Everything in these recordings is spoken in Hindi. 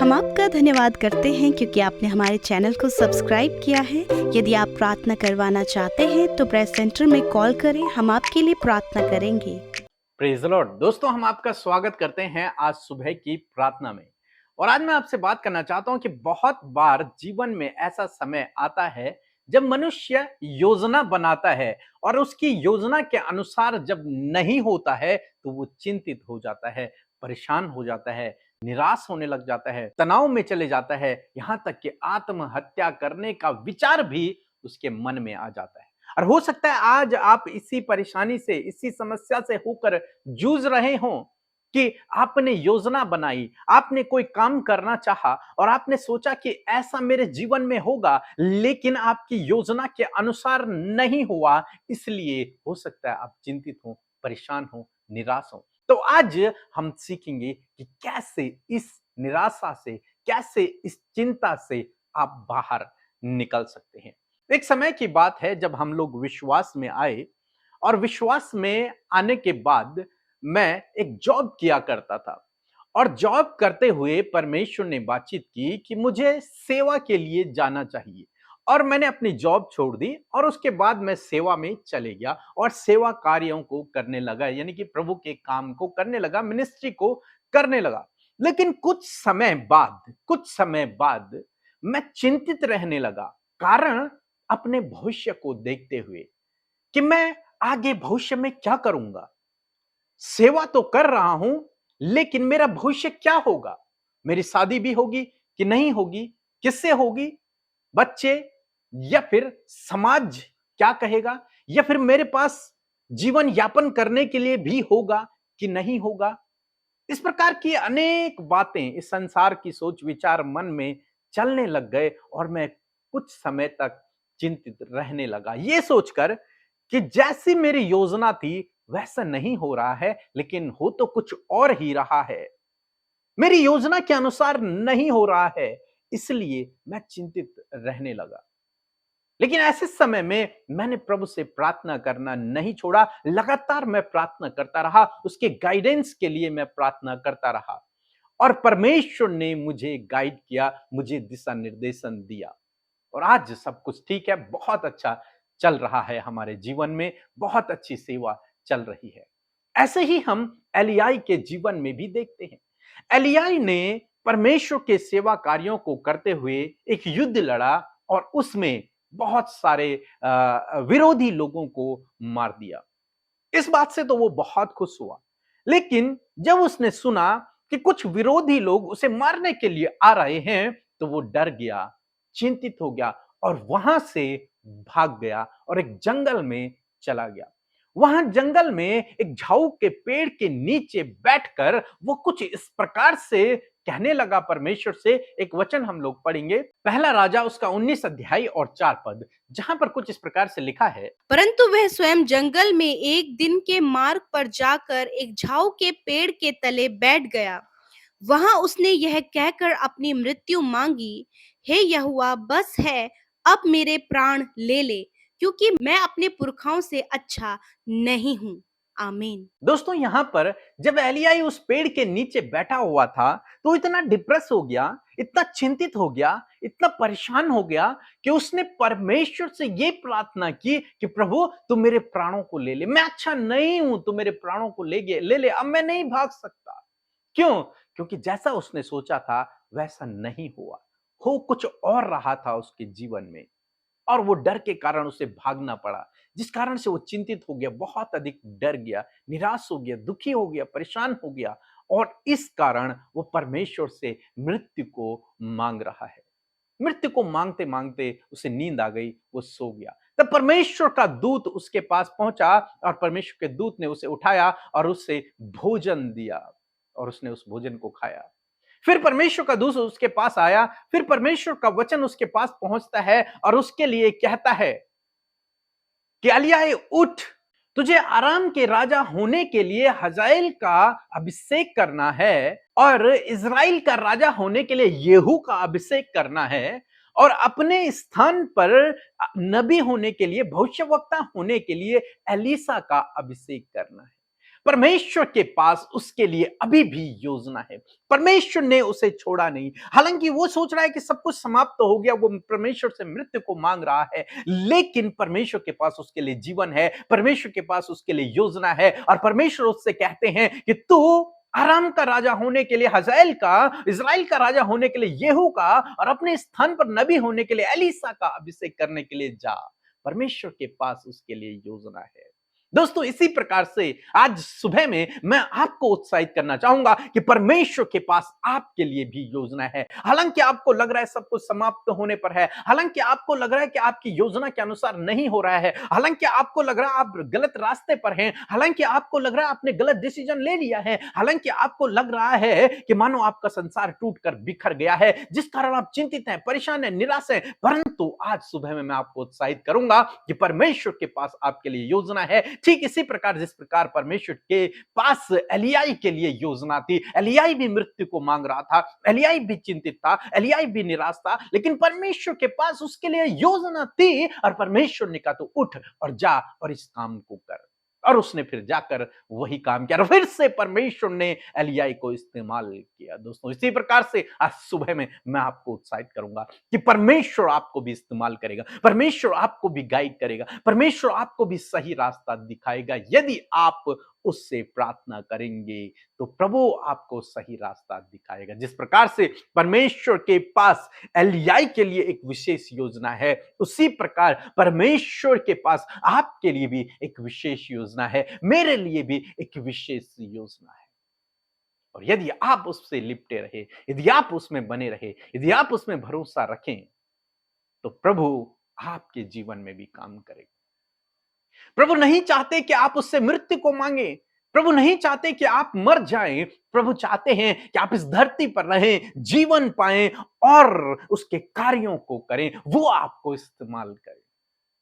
हम आपका धन्यवाद करते हैं क्योंकि आपने हमारे चैनल को सब्सक्राइब किया है। यदि आप प्रार्थना करवाना चाहते हैं तो प्रेस सेंटर में कॉल करें, हम आपके लिए प्रार्थना करेंगे। Praise the Lord. दोस्तों, हम आपका स्वागत करते हैं आज सुबह की प्रार्थना में। और आज मैं आपसे बात करना चाहता हूं कि बहुत बार जीवन में ऐसा समय आता है जब मनुष्य योजना बनाता है और उसकी योजना के अनुसार जब नहीं होता है तो वो चिंतित हो जाता है, परेशान हो जाता है, निराश होने लग जाता है, तनाव में चले जाता है, यहां तक कि आत्महत्या करने का विचार भी उसके मन में आ जाता है। और हो सकता है आज आप इसी परेशानी से, इसी समस्या से होकर जूझ रहे हों कि आपने योजना बनाई, आपने कोई काम करना चाहा और आपने सोचा कि ऐसा मेरे जीवन में होगा, लेकिन आपकी योजना के अनुसार नहीं हुआ। इसलिए हो सकता है आप चिंतित हो, परेशान हो, निराश हो। तो आज हम सीखेंगे कि कैसे इस निराशा से, कैसे इस चिंता से आप बाहर निकल सकते हैं। एक समय की बात है जब हम लोग विश्वास में आए और विश्वास में आने के बाद मैं एक जॉब किया करता था और जॉब करते हुए परमेश्वर ने बातचीत की कि मुझे सेवा के लिए जाना चाहिए और मैंने अपनी जॉब छोड़ दी और उसके बाद मैं सेवा में चले गया और सेवा कार्यों को करने लगा, यानी कि प्रभु के काम को करने लगा, मिनिस्ट्री को करने लगा। लेकिन कुछ समय बाद मैं चिंतित रहने लगा। कारण अपने भविष्य को देखते हुए कि मैं आगे भविष्य में क्या करूंगा। सेवा तो कर रहा हूं, लेकिन मेरा भविष्य क्या होगा? मेरी शादी भी होगी कि नहीं होगी? किससे होगी? बच्चे या फिर समाज क्या कहेगा? या फिर मेरे पास जीवन यापन करने के लिए भी होगा कि नहीं होगा? इस प्रकार की अनेक बातें, इस संसार की सोच विचार मन में चलने लग गए और मैं कुछ समय तक चिंतित रहने लगा, ये सोचकर कि जैसी मेरी योजना थी वैसा नहीं हो रहा है, लेकिन हो तो कुछ और ही रहा है। मेरी योजना के अनुसार नहीं हो रहा है, इसलिए मैं चिंतित रहने लगा। लेकिन ऐसे समय में मैंने प्रभु से प्रार्थना करना नहीं छोड़ा। लगातार मैं प्रार्थना करता रहा, उसके गाइडेंस के लिए मैं प्रार्थना करता रहा और परमेश्वर ने मुझे गाइड किया, मुझे दिशा निर्देशन दिया और आज सब कुछ ठीक है, बहुत अच्छा चल रहा है हमारे जीवन में, बहुत अच्छी सेवा चल रही है। ऐसे ही हम एलियाई के जीवन में भी देखते हैं। एलियाई ने परमेश्वर के सेवा कार्यों को करते हुए एक युद्ध लड़ा और उसमें बहुत सारे विरोधी लोगों को मार दिया। इस बात से तो वो बहुत खुश हुआ, लेकिन जब उसने सुना कि कुछ विरोधी लोग उसे मारने के लिए आ रहे हैं तो वो डर गया, चिंतित हो गया और वहां से भाग गया और एक जंगल में चला गया। वहां जंगल में एक झाऊ के पेड़ के नीचे बैठकर वो कुछ इस प्रकार से कहने लगा परमेश्वर से। एक वचन हम लोग पढ़ेंगे, पहला राजा उसका 19 अध्याय और 4 पद, जहां पर कुछ इस प्रकार से लिखा है। परंतु वह स्वयं जंगल में एक दिन के मार्ग पर जाकर एक झाऊ के पेड़ के तले बैठ गया। वहां उसने यह कहकर अपनी मृत्यु मांगी, हे यहोवा, बस है, अब मेरे प्राण ले ले, क्योंकि मैं अपने पुरखाओं से अच्छा नहीं हूँ। आमीन। दोस्तों, यहां पर जब एलियाई उस पेड़ के नीचे बैठा हुआ था तो इतना डिप्रेस हो गया, इतना चिंतित हो गया, इतना परेशान हो गया कि उसने परमेश्वर से यह प्रार्थना की कि प्रभु तू मेरे प्राणों को ले ले, मैं अच्छा नहीं हूं, तू मेरे प्राणों को ले ले, अब मैं नहीं भाग सकता। क्यों? क्योंकि जैसा उसने सोचा था वैसा नहीं हुआ, हो कुछ और रहा था उसके जीवन में और वो डर के कारण उसे भागना पड़ा, जिस कारण से वो चिंतित हो गया, बहुत अधिक डर गया, निराश हो गया, दुखी हो गया, परेशान हो गया और इस कारण वो परमेश्वर से मृत्यु को मांग रहा है। मृत्यु को मांगते मांगते उसे नींद आ गई, वो सो गया। तब परमेश्वर का दूत उसके पास पहुंचा और परमेश्वर के दूत ने उसे उठाया और उससे भोजन दिया और उसने उस भोजन को खाया। फिर परमेश्वर का दूत उसके पास आया, फिर परमेश्वर का वचन उसके पास पहुंचता है और उसके लिए कहता है कि एलिय्याह उठ, तुझे आराम के राजा होने के लिए हजाएल का अभिषेक करना है और इजराइल का राजा होने के लिए येहू का अभिषेक करना है और अपने स्थान पर नबी होने के लिए, भविष्यवक्ता होने के लिए एलीसा का अभिषेक करना है। परमेश्वर के पास उसके लिए अभी भी योजना है। परमेश्वर ने उसे छोड़ा नहीं। हालांकि वो सोच रहा है कि सब कुछ समाप्त तो हो गया, वो परमेश्वर से मृत्यु को मांग रहा है, लेकिन परमेश्वर के पास उसके लिए जीवन है, परमेश्वर के पास उसके लिए योजना है। और परमेश्वर उससे कहते हैं कि तू आराम का राजा होने के लिए हजाएल का, इजराइल का राजा होने के लिए येहू का, और अपने स्थान पर नबी होने के लिए एलीसा का अभिषेक करने के लिए जा। परमेश्वर के पास उसके लिए योजना है। दोस्तों, इसी प्रकार से आज सुबह में मैं आपको उत्साहित करना चाहूंगा कि परमेश्वर के पास आपके लिए भी योजना है। हालांकि आपको लग रहा है सब कुछ समाप्त होने पर है, हालांकि आपको लग रहा है कि आपकी योजना के अनुसार नहीं हो रहा है, हालांकि आपको लग रहा है आप गलत रास्ते पर हैं, हालांकि आपको लग रहा है आपने गलत डिसीजन ले लिया है, हालांकि आपको लग रहा है कि मानो आपका संसार टूटकर बिखर गया है, जिस कारण आप चिंतित हैं, परेशान हैं, निराश हैं, परंतु आज सुबह में मैं आपको उत्साहित करूंगा कि परमेश्वर के पास आपके लिए योजना है। ठीक इसी प्रकार जिस प्रकार परमेश्वर के पास एलियाई के लिए योजना थी। एलियाई भी मृत्यु को मांग रहा था, एलियाई भी चिंतित था, एलियाई भी निराश था, लेकिन परमेश्वर के पास उसके लिए योजना थी। और परमेश्वर ने कहा तो उठ और जा और इस काम को कर। और उसने फिर जाकर वही काम किया, और फिर से परमेश्वर ने एलियाई को इस्तेमाल किया। दोस्तों, इसी प्रकार से आज सुबह में मैं आपको उत्साहित करूंगा कि परमेश्वर आपको भी इस्तेमाल करेगा, परमेश्वर आपको भी गाइड करेगा, परमेश्वर आपको भी सही रास्ता दिखाएगा। यदि आप उससे प्रार्थना करेंगे तो प्रभु आपको सही रास्ता दिखाएगा। जिस प्रकार से परमेश्वर के पास एलियाई के लिए एक विशेष योजना है, उसी प्रकार परमेश्वर के पास आपके लिए भी एक विशेष योजना है, मेरे लिए भी एक विशेष योजना है। और यदि आप उससे लिपटे रहे, यदि आप उसमें बने रहे, यदि आप उसमें भरोसा रखें, तो प्रभु आपके जीवन में भी काम करेगा। प्रभु नहीं चाहते कि आप उससे मृत्यु को मांगे, प्रभु नहीं चाहते कि आप मर जाएं, प्रभु चाहते हैं कि आप इस धरती पर रहें, जीवन पाएं और उसके कार्यों को करें, वो आपको इस्तेमाल करे।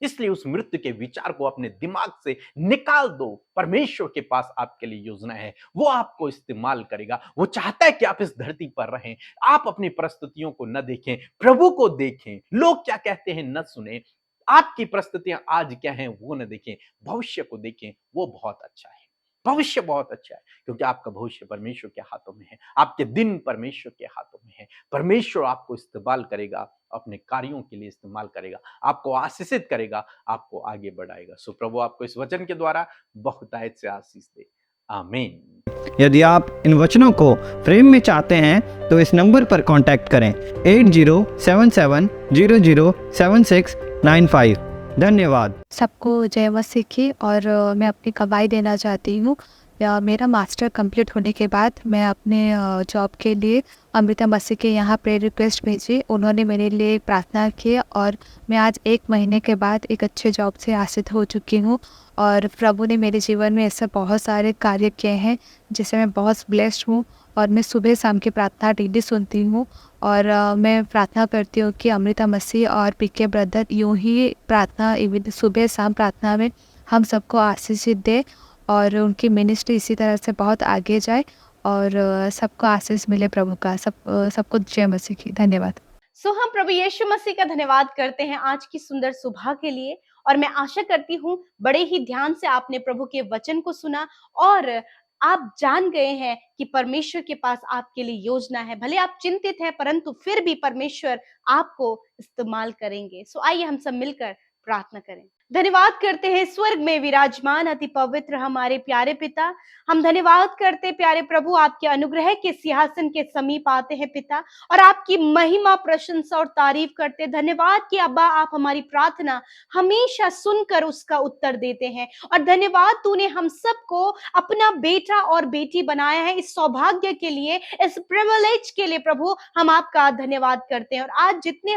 इसलिए उस मृत्यु के विचार को अपने दिमाग से निकाल दो। परमेश्वर के पास आपके लिए योजना है, वो आपको इस्तेमाल करेगा। वो चाहता है कि आप इस धरती पर रहें, आप अपनी परिस्थितियों को न देखें, प्रभु को देखें। लोग क्या कहते हैं न सुने, आपकी परिस्थितियां आज क्या हैं वो न देखें, भविष्य को देखें, वो बहुत अच्छा है। भविष्य बहुत अच्छा है, क्योंकि आपका भविष्य परमेश्वर के हाथों में है, आपके दिन परमेश्वर के हाथों में है। परमेश्वर आपको इस्तेमाल करेगा, अपने कार्यों के लिए इस्तेमाल करेगा, आपको आशीषित करेगा, आपको आगे बढ़ाएगा। सो प्रभु आपको इस वचन के द्वारा बहुतायत से आशीष दे। आमीन। यदि आप इन वचनों को फ्रेम में चाहते हैं तो इस नंबर पर कांटेक्ट करें 8077007695। धन्यवाद। सबको जय मसीह की। और मैं अपनी गवाही देना चाहती हूँ। मेरा मास्टर कंप्लीट होने के बाद मैं अपने जॉब के लिए अमृता मसीह के यहाँ प्रेयर रिक्वेस्ट भेजी। उन्होंने मेरे लिए प्रार्थना की और मैं आज 1 महीने के बाद एक अच्छे जॉब से आश्रित हो चुकी हूँ। और प्रभु ने मेरे जीवन में ऐसे बहुत सारे कार्य किए हैं जिससे मैं बहुत ब्लेस्ड हूँ। और मैं सुबह शाम की प्रार्थना डेली सुनती हूँ। और मैं प्रार्थना करती हूँ कि अमृता मसीह और पीके ब्रदर यूँ ही प्रार्थना इवन सुबह शाम प्रार्थना में हम सबको आशीषित दे और उनकी मिनिस्ट्री इसी तरह से बहुत आगे जाए और सबको आशीष मिले प्रभु का। सबको जय मसीह की। धन्यवाद। सो हम प्रभु यीशु मसीह का धन्यवाद करते हैं आज की सुंदर सुबह के लिए। और मैं आशा करती हूँ बड़े ही ध्यान से आपने प्रभु के वचन को सुना और आप जान गए हैं कि परमेश्वर के पास आपके लिए योजना है। भले आप चिंतित हैं, परंतु फिर भी परमेश्वर आपको इस्तेमाल करेंगे। सो आइए हम सब मिलकर प्रार्थना करें। धन्यवाद करते हैं स्वर्ग में विराजमान अति पवित्र हमारे प्यारे पिता। हम धन्यवाद करते प्यारे प्रभु, आपके अनुग्रह के सिंहासन के समीप आते हैं पिता, और आपकी महिमा, प्रशंसा और तारीफ करते। धन्यवाद कि अब्बा आप हमारी प्रार्थना हमेशा सुनकर उसका उत्तर देते हैं। और धन्यवाद तूने हम सबको अपना बेटा और बेटी बनाया है। इस सौभाग्य के लिए, इस प्रिविलेज के लिए प्रभु हम आपका धन्यवाद करते हैं। और आज जितने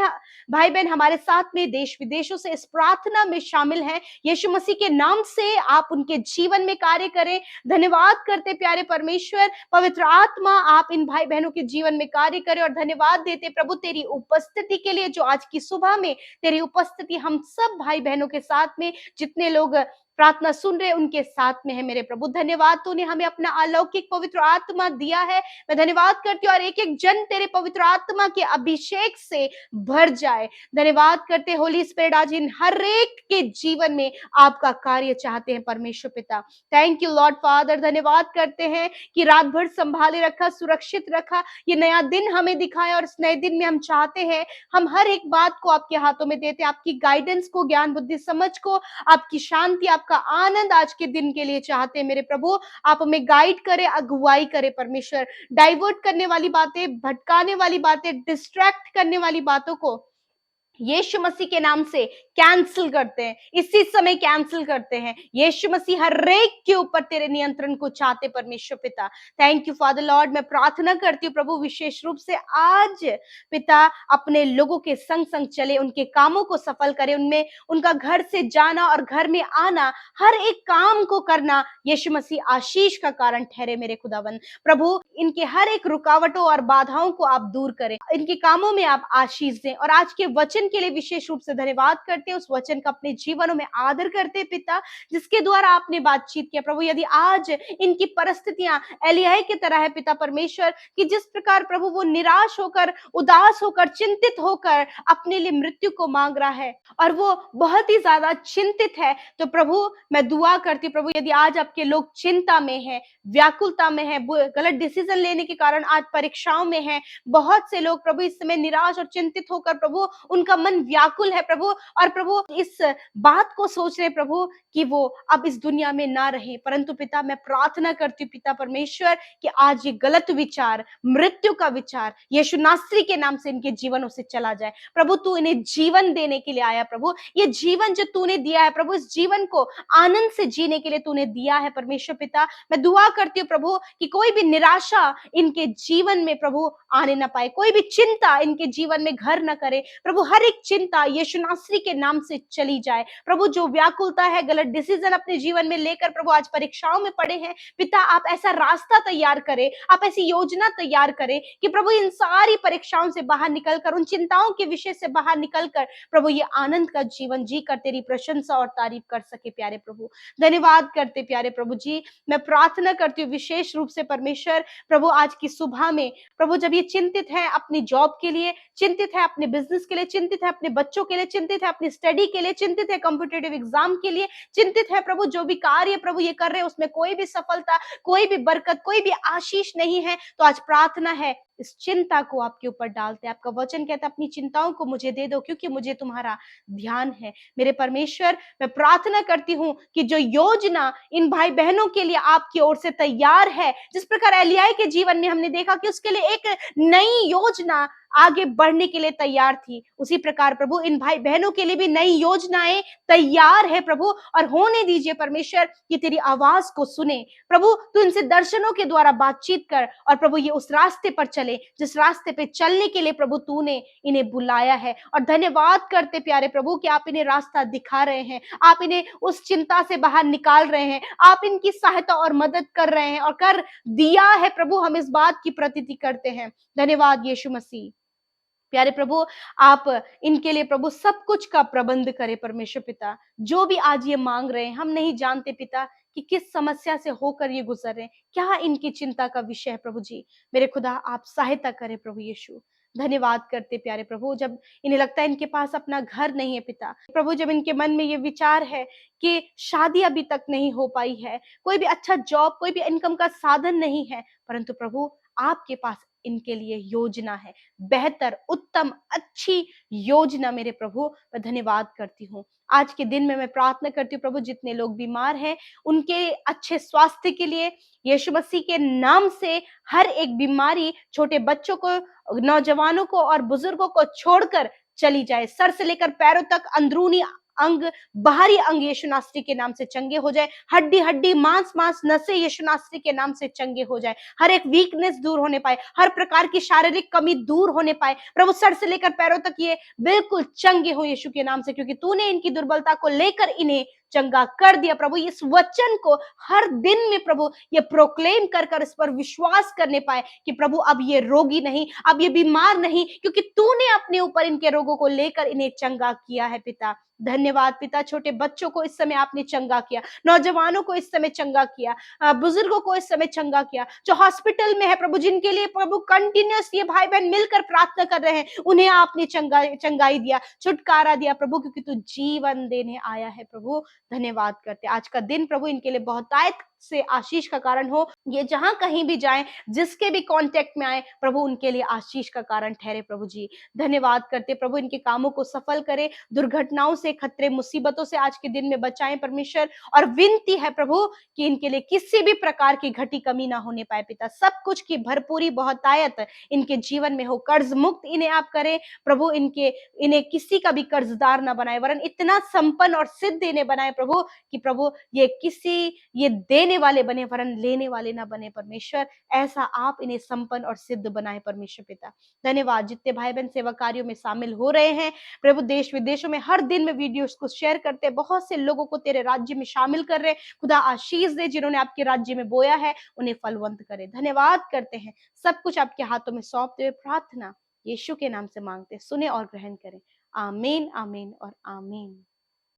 भाई बहन हमारे साथ में देश विदेशों से इस प्रार्थना में शामिल हैं, यीशु मसीह के नाम से आप उनके जीवन में कार्य करें। धन्यवाद करते प्यारे परमेश्वर, पवित्र आत्मा आप इन भाई बहनों के जीवन में कार्य करें। और धन्यवाद देते प्रभु तेरी उपस्थिति के लिए, जो आज की सुबह में तेरी उपस्थिति हम सब भाई बहनों के साथ में, जितने लोग प्रार्थना सुन रहे उनके साथ में है मेरे प्रभु। धन्यवाद, तूने हमें अपना अलौकिक पवित्र आत्मा दिया है। मैं धन्यवाद करती हूँ और एक एक जन तेरे पवित्र आत्मा के अभिषेक से भर जाए। धन्यवाद करते होली स्पिरिट, आज इन हर एक के जीवन में आपका कार्य चाहते हैं परमेश्वर पिता। Thank you Lord father. धन्यवाद करते हैं कि रात भर संभाले रखा, सुरक्षित रखा, ये नया दिन हमें दिखाया और इस नए दिन में हम चाहते हैं हम हर एक बात को आपके हाथों में देते, आपकी गाइडेंस को, ज्ञान बुद्धि समझ को, आपकी शांति, आपका आनंद आज के दिन के लिए चाहते हैं मेरे प्रभु। आप हमें गाइड करें, अगुवाई करें परमेश्वर। डाइवर्ट करने वाली बातें, भटकाने वाली बातें, डिस्ट्रैक्ट करने वाली बातों को यीशु मसीह के नाम से कैंसिल करते हैं, इसी समय कैंसिल करते हैं। यीशु मसीह हर एक के ऊपर तेरे नियंत्रण को चाहते परमेश्वर पिता। Thank you father Lord. मैं प्रार्थना करती हूँ प्रभु विशेष रूप से आज पिता अपने लोगों के संग संग चले, उनके कामों को सफल करे, उनमें उनका घर से जाना और घर में आना, हर एक काम को करना यीशु मसीह आशीष का कारण ठहरे मेरे खुदावन। प्रभु इनके हर एक रुकावटों और बाधाओं को आप दूर करें, इनके कामों में आप आशीष दें। और आज के वचन के लिए विशेष रूप से धन्यवाद करते हैं, उस वचन का अपने जीवनों में आदर करते हैं पिता, जिसके द्वारा आपने बातचीत किया प्रभु। यदि आज इनकी परिस्थितियां एलिय्याह की तरह है पिता परमेश्वर, कि जिस प्रकार प्रभु वो निराश होकर, उदास होकर, चिंतित होकर अपने लिए मृत्यु को मांग रहा है और वो बहुत ही ज्यादा चिंतित है, तो प्रभु मैं दुआ करती हूँ प्रभु, यदि आज आपके लोग चिंता में है, व्याकुलता में है, गलत डिसीजन लेने के कारण आज परीक्षाओं में है, बहुत से लोग प्रभु इस समय निराश और चिंतित होकर प्रभु उनका मन व्याकुल है प्रभु, और प्रभु इस बात को सोच रहे प्रभु कि वो अब इस दुनिया में ना रहे, परंतु पिता मैं प्रार्थना करती हूँ पिता परमेश्वर कि आज ये गलत विचार, मृत्यु का विचार यीशु नासरी के नाम से इनके जीवनों से चला जाए। प्रभु तू इन्हें जीवन देने के लिए आया प्रभु, ये जीवन जो तूने दिया है प्रभु, इस जीवन को आनंद से जीने के लिए तूने दिया है परमेश्वर पिता। मैं दुआ करती हूँ प्रभु कि कोई भी निराशा इनके जीवन में प्रभु आने ना पाए, कोई भी चिंता इनके जीवन में घर न करे प्रभु, हर एक चिंता यीशु नासरी के नाम से चली जाए प्रभु। जो व्याकुलता है, गलत डिसीजन अपने जीवन में लेकर प्रभु आज परीक्षाओं में पड़े हैं पिता, आप ऐसा रास्ता तैयार करें, आप ऐसी योजना तैयार करें कि प्रभु इन सारी परीक्षाओं से बाहर निकलकर, उन चिंताओं के विषय से बाहर निकलकर प्रभु ये आनंद का जीवन जीकर तेरी प्रशंसा और तारीफ कर सके प्यारे प्रभु। धन्यवाद करते प्यारे प्रभु जी। मैं प्रार्थना करती हूँ विशेष रूप से परमेश्वर प्रभु आज की सुबह में प्रभु, जब ये चिंतित है अपनी जॉब के लिए, चिंतित है अपने बिजनेस के लिए, चिंतित है अपने बच्चों के लिए, चिंतित है अपनी स्टडी के लिए, चिंतित है कॉम्पिटिटिव एग्जाम के लिए, चिंतित है प्रभु जो भी कार्य प्रभु ये कर रहे हैं उसमें कोई भी सफलता, कोई भी बरकत, कोई भी आशीष नहीं है, तो आज प्रार्थना है इस चिंता को आपके ऊपर डालते हैं। आपका वचन कहता है अपनी चिंताओं को मुझे दे दो क्योंकि मुझे तुम्हारा ध्यान है। मेरे परमेश्वर मैं प्रार्थना करती हूँ कि जो योजना इन भाई बहनों के लिए आपकी ओर से तैयार है, जिस प्रकार एलिय्याह के जीवन में हमने देखा कि उसके लिए एक नई योजना आगे बढ़ने के लिए तैयार थी, उसी प्रकार प्रभु इन भाई बहनों के लिए भी नई योजनाएं तैयार है प्रभु। और होने दीजिए परमेश्वर कि तेरी आवाज को सुने प्रभु, तू इनसे दर्शनों के द्वारा बातचीत कर और प्रभु ये उस रास्ते पर चले जिस रास्ते पे चलने के लिए प्रभु तूने इन्हें बुलाया है। और धन्यवाद करते प्यारे प्रभु कि आप इन्हें रास्ता दिखा रहे हैं, आप इन्हें उस चिंता से बाहर निकाल रहे हैं, आप इनकी सहायता और मदद कर रहे हैं और कर दिया है प्रभु। हम इस बात की प्रतीति करते हैं। धन्यवाद यीशु मसीह। प्यारे प्रभु आप इनके लिए प्रभु सब कुछ का प्रबंध करें परमेश्वर पिता। जो भी आज ये मांग रहे हैं, हम नहीं जानते पिता कि किस समस्या से होकर ये गुजर रहे हैं, क्या इनकी चिंता का विषय है प्रभु जी। मेरे खुदा आप सहायता करें प्रभु यीशु। धन्यवाद करते प्यारे प्रभु, जब इन्हें लगता है इनके पास अपना घर नहीं है पिता प्रभु, जब इनके मन में ये विचार है कि शादी अभी तक नहीं हो पाई है, कोई भी अच्छा जॉब, कोई भी इनकम का साधन नहीं है, परंतु प्रभु आपके पास इनके लिए योजना है, बेहतर, उत्तम, अच्छी योजना मेरे प्रभु। मैं धन्यवाद करती हूँ। आज के दिन में मैं प्रार्थना करती हूँ प्रभु जितने लोग बीमार हैं उनके अच्छे स्वास्थ्य के लिए यीशु मसीह के नाम से हर एक बीमारी छोटे बच्चों को, नौजवानों को और बुजुर्गों को छोड़कर चली जाए। सर से लेकर पैरों तक अंदरूनी अंग, बाहरी अंग यीशु नासरी के नाम से चंगे हो जाए। हड्डी हड्डी, मांस मांस, नसें यीशु नासरी के नाम से चंगे हो जाए। हर एक वीकनेस दूर होने पाए, हर प्रकार की शारीरिक कमी दूर होने पाए प्रभु। सर से लेकर पैरों तक ये बिल्कुल चंगे हो यीशु के नाम से, क्योंकि तूने इनकी दुर्बलता को लेकर इन्हें चंगा कर दिया प्रभु। इस वचन को हर दिन में प्रभु ये प्रोक्लेम कर इस पर विश्वास करने पाए कि प्रभु अब ये रोगी नहीं, अब ये बीमार नहीं, क्योंकि तूने अपने ऊपर इनके रोगों को लेकर इन्हें चंगा किया है पिता। धन्यवाद पिता, छोटे बच्चों को इस समय आपने चंगा किया, नौजवानों को इस समय चंगा किया, बुजुर्गों को इस समय चंगा किया, जो हॉस्पिटल में है प्रभु, जिनके लिए प्रभु कंटिन्यूस ये भाई बहन मिलकर प्रार्थना कर रहे हैं, उन्हें आपने चंगाई दिया, छुटकारा दिया प्रभु, क्योंकि तू जीवन देने आया है प्रभु। धन्यवाद करते, आज का दिन प्रभु इनके लिए बहुतायत से आशीष का कारण हो। ये जहां कहीं भी जाएं, जिसके भी कांटेक्ट में आए प्रभु, उनके लिए आशीष का कारण ठहरे प्रभु जी। धन्यवाद करते प्रभु, इनके कामों को सफल करे, दुर्घटनाओं से, खतरे, मुसीबतों से आज के दिन में बचाएं परमेश्वर। और विनती है प्रभु कि इनके लिए किसी भी प्रकार की घटी कमी ना होने पाए पिता, सब कुछ की भरपूरी बहुतायत इनके जीवन में हो, कर्ज मुक्त इन्हें आप करें प्रभु, इन्हें किसी का भी कर्जदार ना बनाए, वरन इतना संपन्न और सिद्ध इन्हें बनाए प्रभु कि प्रभु ये देने वाले बने वरन लेने वाले ना बने परमेश्वर। ऐसा आप इन्हें संपन्न और सिद्ध बनाए परमेश्वर पिता। धन्यवाद, जितने भाई बहन सेवा कार्यों में शामिल हो रहे हैं प्रभु, देश विदेशों में हर दिन में वीडियोस को शेयर करते हैं, बहुत से लोगों को तेरे राज्य में शामिल कर रहे हैं। खुदा आशीष दे, जिन्होंने आपके राज्य में बोया है उन्हें फलवंत करे। धन्यवाद करते हैं, सब कुछ आपके हाथों में सौंपते हुए प्रार्थना यीशु के नाम से मांगते, सुने और ग्रहण करें। आमीन, आमीन और आमीन।